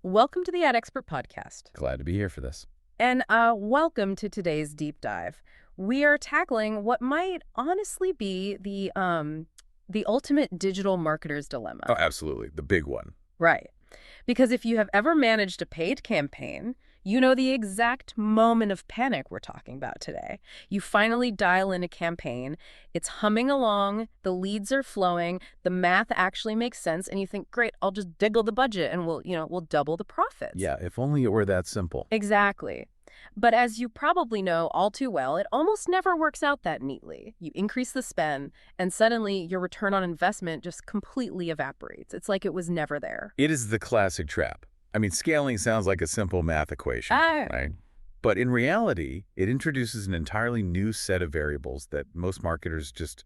Welcome to the Ad Expert Podcast, Glad to be here for this. and welcome to today's deep dive. We are tackling what might honestly be the ultimate digital marketer's dilemma. Oh, absolutely. The big one. Right. Because if you have ever managed a paid campaign, you know the exact moment of panic we're talking about today. You finally dial in a campaign, it's humming along, the leads are flowing, the math actually makes sense, and you think, great, I'll just diggle the budget and we'll double the profits. Yeah, if only it were that simple. Exactly. But as you probably know all too well, it almost never works out that neatly. You increase the spend, and suddenly your return on investment just completely evaporates. It's like it was never there. It is the classic trap. I mean, scaling sounds like a simple math equation, Ah. right? But in reality, it introduces an entirely new set of variables that most marketers just,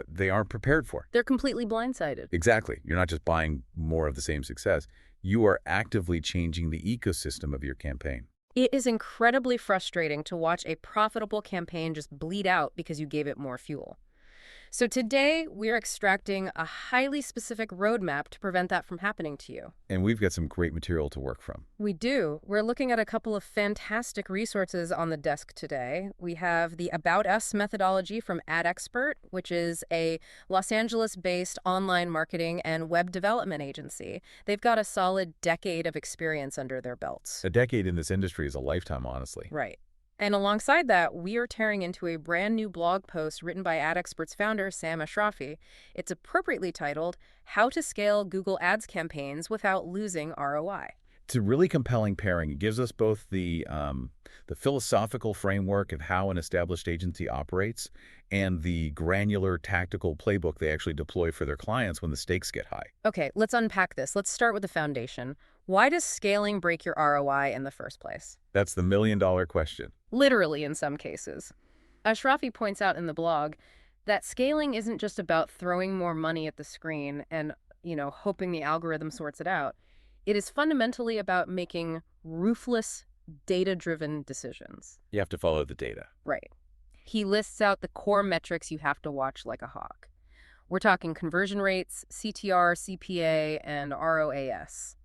they aren't prepared for. They're completely blindsided. Exactly. You're not just buying more of the same success. You are actively changing the ecosystem of your campaign. It is incredibly frustrating to watch a profitable campaign just bleed out because you gave it more fuel. So today, we're extracting a highly specific roadmap to prevent that from happening to you. And we've got some great material to work from. We do. We're looking at a couple of fantastic resources on the desk today. We have the About Us methodology from Ad Expert, which is a Los Angeles-based online marketing and web development agency. They've got a solid decade of experience under their belts. A decade in this industry is a lifetime, honestly. Right. And alongside that, we are tearing into a brand new blog post written by Ad Expert's founder, Sam Ashrafi. It's appropriately titled, How to Scale Google Ads Campaigns Without Losing ROI. It's a really compelling pairing. It gives us both the philosophical framework of how an established agency operates and the granular tactical playbook they actually deploy for their clients when the stakes get high. Okay, let's unpack this. Let's start with the foundation. Why does scaling break your ROI in the first place? That's the million-dollar question. Literally, in some cases. Ashrafi points out in the blog that scaling isn't just about throwing more money at the screen and, hoping the algorithm sorts it out. It is fundamentally about making ruthless, data-driven decisions. You have to follow the data. Right. He lists out the core metrics you have to watch like a hawk. We're talking conversion rates, CTR, CPA, and ROAS.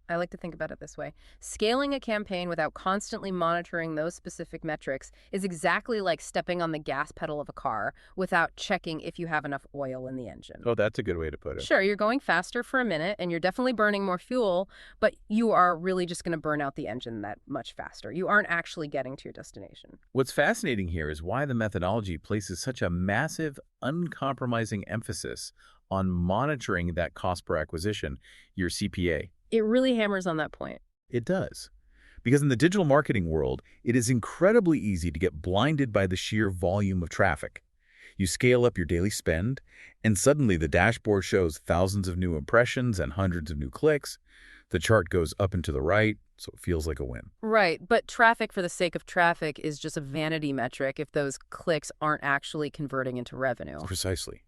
I like to think about it this way. Scaling a campaign without constantly monitoring those specific metrics is exactly like stepping on the gas pedal of a car without checking if you have enough oil in the engine. Oh, that's a good way to put it. Sure, you're going faster for a minute and you're definitely burning more fuel, but you are really just going to burn out the engine that much faster. You aren't actually getting to your destination. What's fascinating here is why the methodology places such a massive, uncompromising emphasis on monitoring that cost per acquisition, your CPA. It really hammers on that point. It does. Because in the digital marketing world, it is incredibly easy to get blinded by the sheer volume of traffic. You scale up your daily spend, and suddenly the dashboard shows thousands of new impressions and hundreds of new clicks. The chart goes up and to the right, so it feels like a win. Right, but traffic for the sake of traffic is just a vanity metric if those clicks aren't actually converting into revenue. Precisely.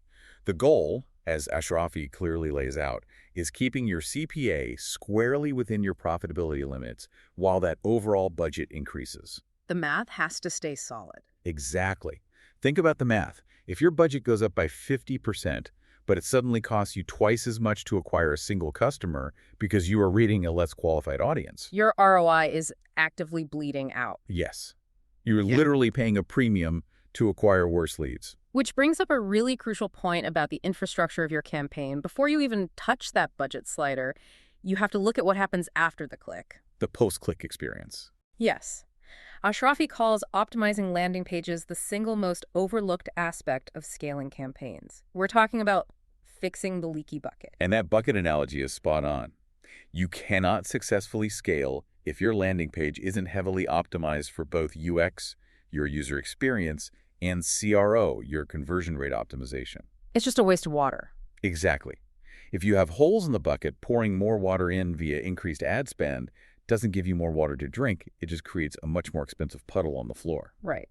The goal, as Ashrafi clearly lays out, is keeping your CPA squarely within your profitability limits while that overall budget increases. The math has to stay solid. Exactly. Think about the math. If your budget goes up by 50%, but it suddenly costs you twice as much to acquire a single customer because you are reading a less qualified audience. Your ROI is actively bleeding out. Yes. You're literally paying a premium to acquire worse leads. Which brings up a really crucial point about the infrastructure of your campaign. Before you even touch that budget slider, you have to look at what happens after the click. The post-click experience. Yes. Ashrafi calls optimizing landing pages the single most overlooked aspect of scaling campaigns. We're talking about fixing the leaky bucket. And that bucket analogy is spot on. You cannot successfully scale if your landing page isn't heavily optimized for both UX, your user experience, and CRO, your conversion rate optimization. It's just a waste of water. Exactly. If you have holes in the bucket, pouring more water in via increased ad spend doesn't give you more water to drink. It just creates a much more expensive puddle on the floor. Right.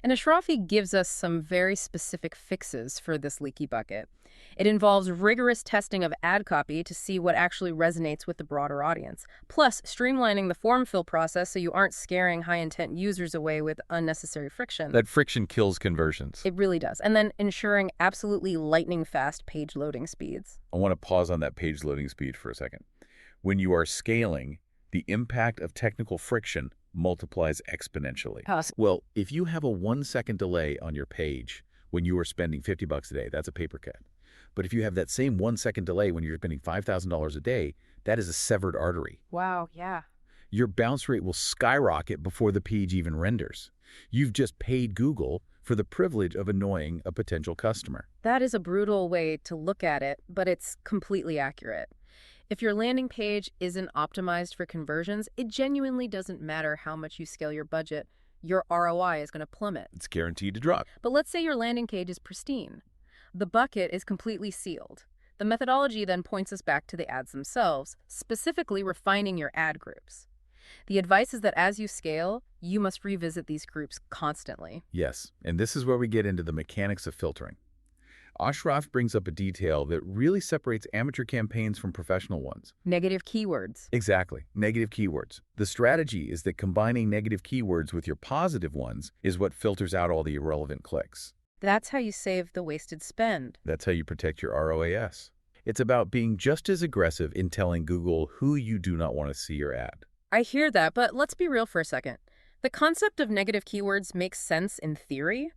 And Ashrafi gives us some very specific fixes for this leaky bucket. It involves rigorous testing of ad copy to see what actually resonates with the broader audience, plus streamlining the form fill process so you aren't scaring high-intent users away with unnecessary friction. That friction kills conversions. It really does. And then ensuring absolutely lightning-fast page loading speeds. I want to pause on that page loading speed for a second. When you are scaling, the impact of technical friction multiplies exponentially. Well, if you have a 1-second delay on your page when you are spending $50 a day, that's a paper cut. But if you have that same 1-second delay when you're spending $5,000 a day, that is a severed artery. Wow, yeah. Your bounce rate will skyrocket before the page even renders. You've just paid Google for the privilege of annoying a potential customer. That is a brutal way to look at it, but it's completely accurate. If your landing page isn't optimized for conversions, it genuinely doesn't matter how much you scale your budget. Your ROI is going to plummet. It's guaranteed to drop. But let's say your landing page is pristine. The bucket is completely sealed. The methodology then points us back to the ads themselves, specifically refining your ad groups. The advice is that as you scale, you must revisit these groups constantly. Yes, and this is where we get into the mechanics of filtering. Ashraf brings up a detail that really separates amateur campaigns from professional ones. Negative keywords. Exactly, negative keywords. The strategy is that combining negative keywords with your positive ones is what filters out all the irrelevant clicks. That's how you save the wasted spend. That's how you protect your ROAS. It's about being just as aggressive in telling Google who you do not want to see your ad. I hear that, but let's be real for a second. The concept of negative keywords makes sense in theory,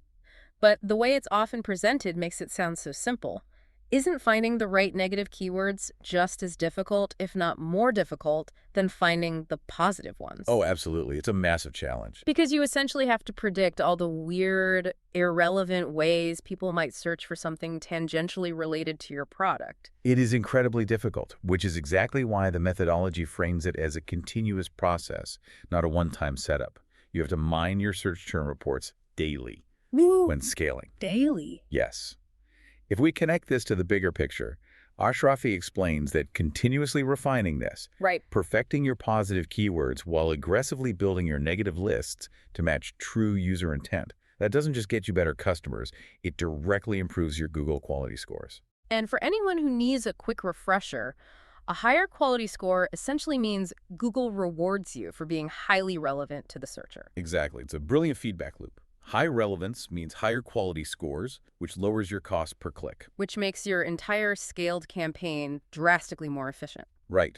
but the way it's often presented makes it sound so simple. Isn't finding the right negative keywords just as difficult, if not more difficult, than finding the positive ones? Oh, absolutely. It's a massive challenge. Because you essentially have to predict all the weird, irrelevant ways people might search for something tangentially related to your product. It is incredibly difficult, which is exactly why the methodology frames it as a continuous process, not a one-time setup. You have to mine your search term reports daily when scaling. Daily? Yes. If we connect this to the bigger picture, Ashrafi explains that continuously refining this, Right. perfecting your positive keywords while aggressively building your negative lists to match true user intent, that doesn't just get you better customers, it directly improves your Google quality scores. And for anyone who needs a quick refresher, a higher quality score essentially means Google rewards you for being highly relevant to the searcher. Exactly. It's a brilliant feedback loop. High relevance means higher quality scores, which lowers your cost per click. Which makes your entire scaled campaign drastically more efficient. Right.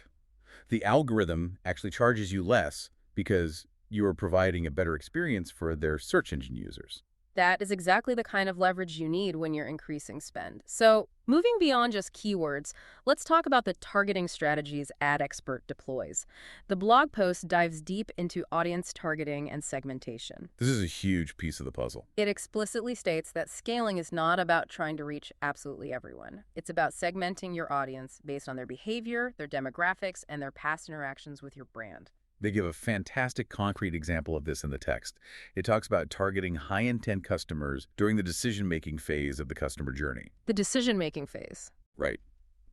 The algorithm actually charges you less because you are providing a better experience for their search engine users. That is exactly the kind of leverage you need when you're increasing spend. So, moving beyond just keywords, let's talk about the targeting strategies Ad Expert deploys. The blog post dives deep into audience targeting and segmentation. This is a huge piece of the puzzle. It explicitly states that scaling is not about trying to reach absolutely everyone. It's about segmenting your audience based on their behavior, their demographics, and their past interactions with your brand. They give a fantastic concrete example of this in the text. It talks about targeting high-intent customers during the decision-making phase of the customer journey. The decision-making phase. Right.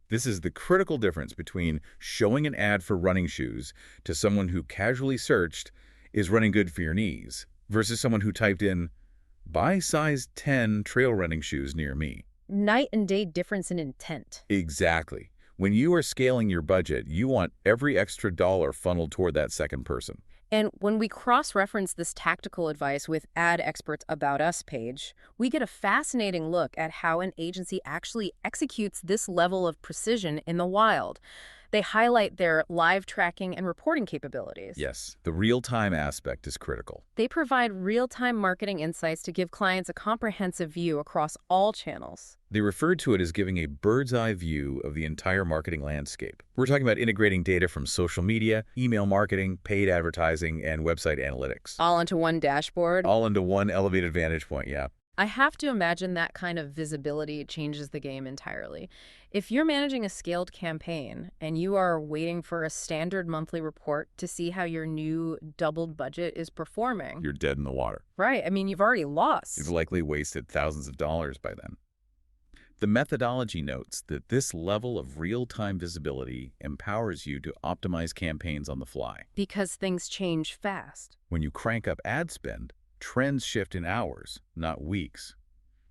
This is the critical difference between showing an ad for running shoes to someone who casually searched, "Is running good for your knees?" versus someone who typed in, "Buy size 10 trail running shoes near me." Night and day difference in intent. Exactly. When you are scaling your budget, you want every extra dollar funneled toward that second person. And when we cross-reference this tactical advice with Ad Expert's About Us page, we get a fascinating look at how an agency actually executes this level of precision in the wild. They highlight their live tracking and reporting capabilities. Yes, the real-time aspect is critical. They provide real-time marketing insights to give clients a comprehensive view across all channels. They refer to it as giving a bird's-eye view of the entire marketing landscape. We're talking about integrating data from social media, email marketing, paid advertising, and website analytics. All onto one dashboard. All into one elevated vantage point, yeah. I have to imagine that kind of visibility changes the game entirely. If you're managing a scaled campaign and you are waiting for a standard monthly report to see how your new doubled budget is performing. You're dead in the water. Right. I mean, you've already lost. You've likely wasted thousands of dollars by then. The methodology notes that this level of real-time visibility empowers you to optimize campaigns on the fly. Because things change fast. When you crank up ad spend, trends shift in hours, not weeks.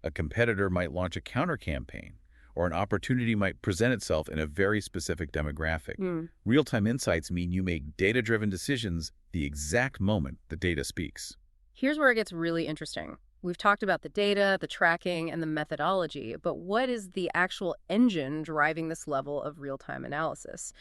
A competitor might launch a counter-campaign, or an opportunity might present itself in a very specific demographic. Real-time insights mean you make data-driven decisions the exact moment the data speaks. Here's where it gets really interesting. We've talked about the data, the tracking, and the methodology, but what is the actual engine driving this level of real-time analysis?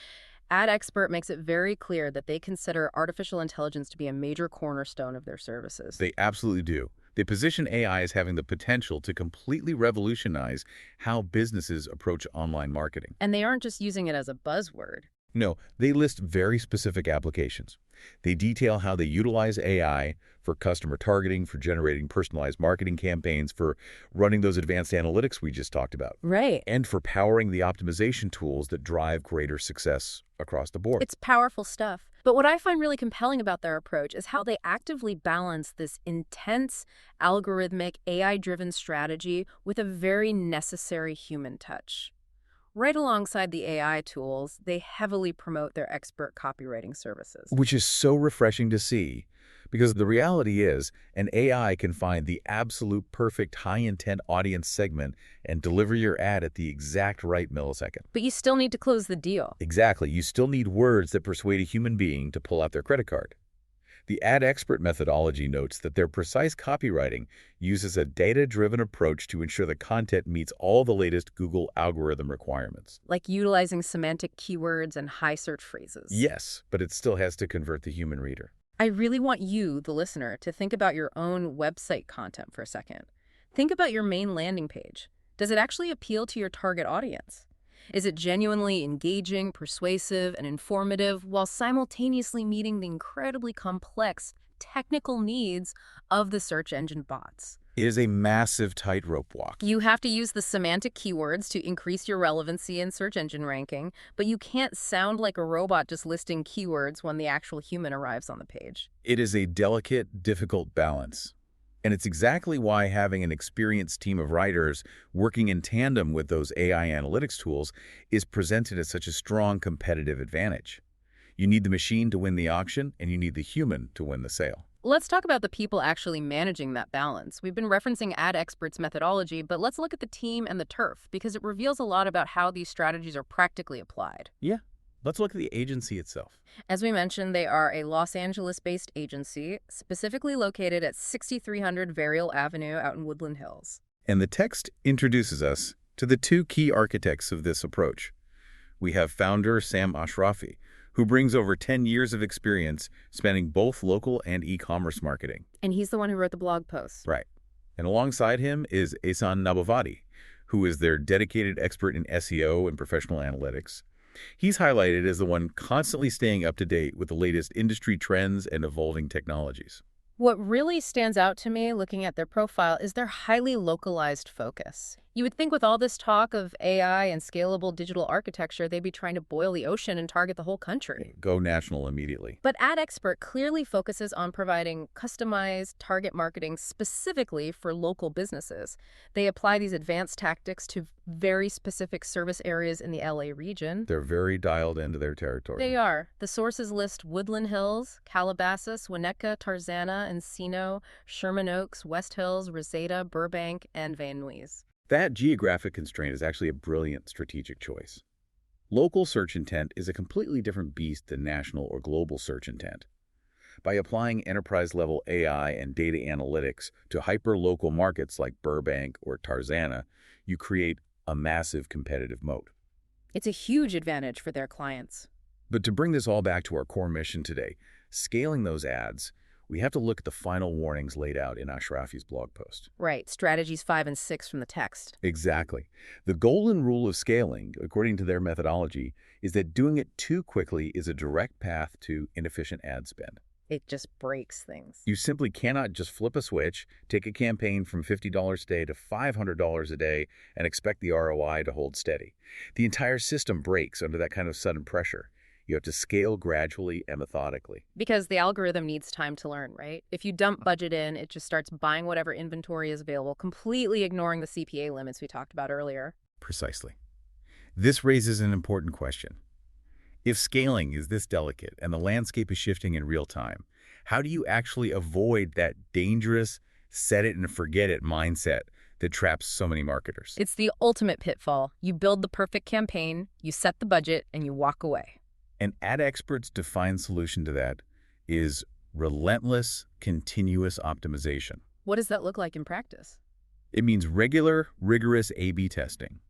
Ad Expert makes it very clear that they consider artificial intelligence to be a major cornerstone of their services. They absolutely do. They position AI as having the potential to completely revolutionize how businesses approach online marketing. And they aren't just using it as a buzzword. No, they list very specific applications. They detail how they utilize AI for customer targeting, for generating personalized marketing campaigns, for running those advanced analytics we just talked about, Right. and for powering the optimization tools that drive greater success across the board. It's powerful stuff. But what I find really compelling about their approach is how they actively balance this intense, algorithmic, AI-driven strategy with a very necessary human touch. Right alongside the AI tools, they heavily promote their expert copywriting services. Which is so refreshing to see, because the reality is an AI can find the absolute perfect high-intent audience segment and deliver your ad at the exact right millisecond. But you still need to close the deal. Exactly. You still need words that persuade a human being to pull out their credit card. The ad expert methodology notes that their precise copywriting uses a data-driven approach to ensure the content meets all the latest Google algorithm requirements. Like utilizing semantic keywords and high search phrases. Yes, but it still has to convert the human reader. I really want you, the listener, to think about your own website content for a second. Think about your main landing page. Does it actually appeal to your target audience? Is it genuinely engaging, persuasive, and informative while simultaneously meeting the incredibly complex technical needs of the search engine bots? It is a massive tightrope walk. You have to use the semantic keywords to increase your relevancy in search engine ranking, but you can't sound like a robot just listing keywords when the actual human arrives on the page. It is a delicate, difficult balance. And it's exactly why having an experienced team of writers working in tandem with those AI analytics tools is presented as such a strong competitive advantage. You need the machine to win the auction, and you need the human to win the sale. Let's talk about the people actually managing that balance. We've been referencing Ad Expert's methodology, but let's look at the team and the turf, because it reveals a lot about how these strategies are practically applied. Yeah, let's look at the agency itself. As we mentioned, they are a Los Angeles-based agency, specifically located at 6300 Varial Avenue out in Woodland Hills. And the text introduces us to the two key architects of this approach. We have founder Sam Ashrafi, who brings over 10 years of experience spanning both local and e-commerce marketing. And he's the one who wrote the blog post. Right. And alongside him is Ehsan Nabavadi, who is their dedicated expert in SEO and professional analytics. He's highlighted as the one constantly staying up to date with the latest industry trends and evolving technologies. What really stands out to me looking at their profile is their highly localized focus. You would think with all this talk of AI and scalable digital architecture, they'd be trying to boil the ocean and target the whole country. Go national immediately. But Ad Expert clearly focuses on providing customized target marketing specifically for local businesses. They apply these advanced tactics to very specific service areas in the LA region. They're very dialed into their territory. They are. The sources list Woodland Hills, Calabasas, Winnetka, Tarzana, Encino, Sherman Oaks, West Hills, Reseda, Burbank, and Van Nuys. That geographic constraint is actually a brilliant strategic choice. Local search intent is a completely different beast than national or global search intent. By applying enterprise-level AI and data analytics to hyper-local markets like Burbank or Tarzana, you create a massive competitive moat. It's a huge advantage for their clients. But to bring this all back to our core mission today, scaling those ads, we have to look at the final warnings laid out in Ashrafi's blog post. Right, strategies 5 and 6 from the text. Exactly. The golden rule of scaling, according to their methodology, is that doing it too quickly is a direct path to inefficient ad spend. It just breaks things. You simply cannot just flip a switch, take a campaign from $50 a day to $500 a day, and expect the ROI to hold steady. The entire system breaks under that kind of sudden pressure. You have to scale gradually and methodically. Because the algorithm needs time to learn, right? If you dump budget in, it just starts buying whatever inventory is available, completely ignoring the CPA limits we talked about earlier. Precisely. This raises an important question. If scaling is this delicate and the landscape is shifting in real time, how do you actually avoid that dangerous set it and forget it mindset that traps so many marketers? It's the ultimate pitfall. You build the perfect campaign, you set the budget, and you walk away. An Ad Expert's defined solution to that is relentless, continuous optimization. What does that look like in practice? It means regular, rigorous A/B testing.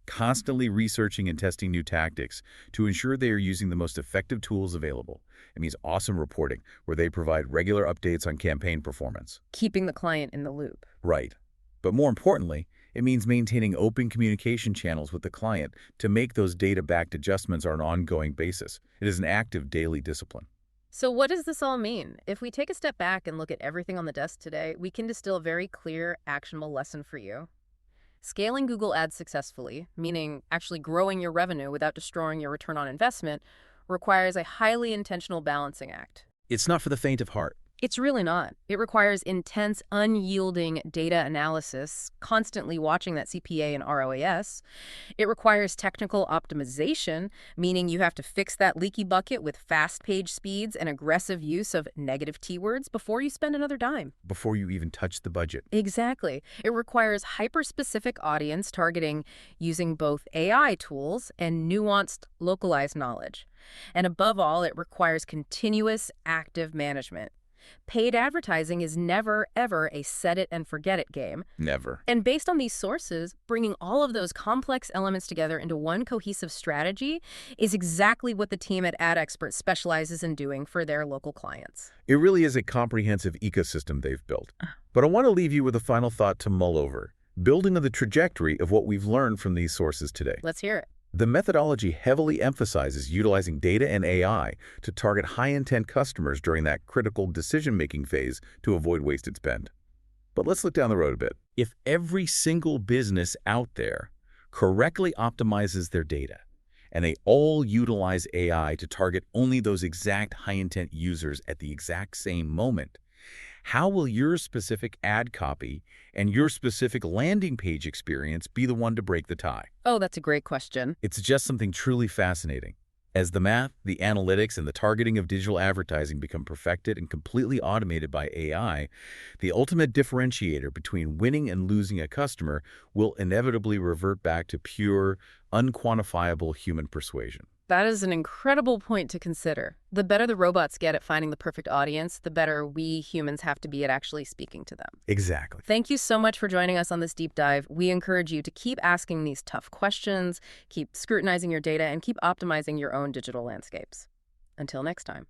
constantly researching and testing new tactics to ensure they are using the most effective tools available. It means awesome reporting, where they provide regular updates on campaign performance. Keeping the client in the loop. Right. But more importantly, it means maintaining open communication channels with the client to make those data-backed adjustments on an ongoing basis. It is an active daily discipline. So what does this all mean? If we take a step back and look at everything on the desk today, we can distill a very clear, actionable lesson for you. Scaling Google Ads successfully, meaning actually growing your revenue without destroying your return on investment, requires a highly intentional balancing act. It's not for the faint of heart. It's really not. It requires intense, unyielding data analysis, constantly watching that CPA and ROAS. It requires technical optimization, meaning you have to fix that leaky bucket with fast page speeds and aggressive use of negative keywords before you spend another dime. Before you even touch the budget. Exactly. It requires hyper-specific audience targeting using both AI tools and nuanced, localized knowledge. And above all, it requires continuous, active management. Paid advertising is never, ever a set-it-and-forget-it game. Never. And based on these sources, bringing all of those complex elements together into one cohesive strategy is exactly what the team at AdExpert specializes in doing for their local clients. It really is a comprehensive ecosystem they've built. But I want to leave you with a final thought to mull over, building on the trajectory of what we've learned from these sources today. Let's hear it. The methodology heavily emphasizes utilizing data and AI to target high-intent customers during that critical decision-making phase to avoid wasted spend. But let's look down the road a bit. If every single business out there correctly optimizes their data, and they all utilize AI to target only those exact high-intent users at the exact same moment, how will your specific ad copy and your specific landing page experience be the one to break the tie? Oh, that's a great question. It's just something truly fascinating. As the math, the analytics, and the targeting of digital advertising become perfected and completely automated by AI, the ultimate differentiator between winning and losing a customer will inevitably revert back to pure, unquantifiable human persuasion. That is an incredible point to consider. The better the robots get at finding the perfect audience, the better we humans have to be at actually speaking to them. Exactly. Thank you so much for joining us on this deep dive. We encourage you to keep asking these tough questions, keep scrutinizing your data, and keep optimizing your own digital landscapes. Until next time.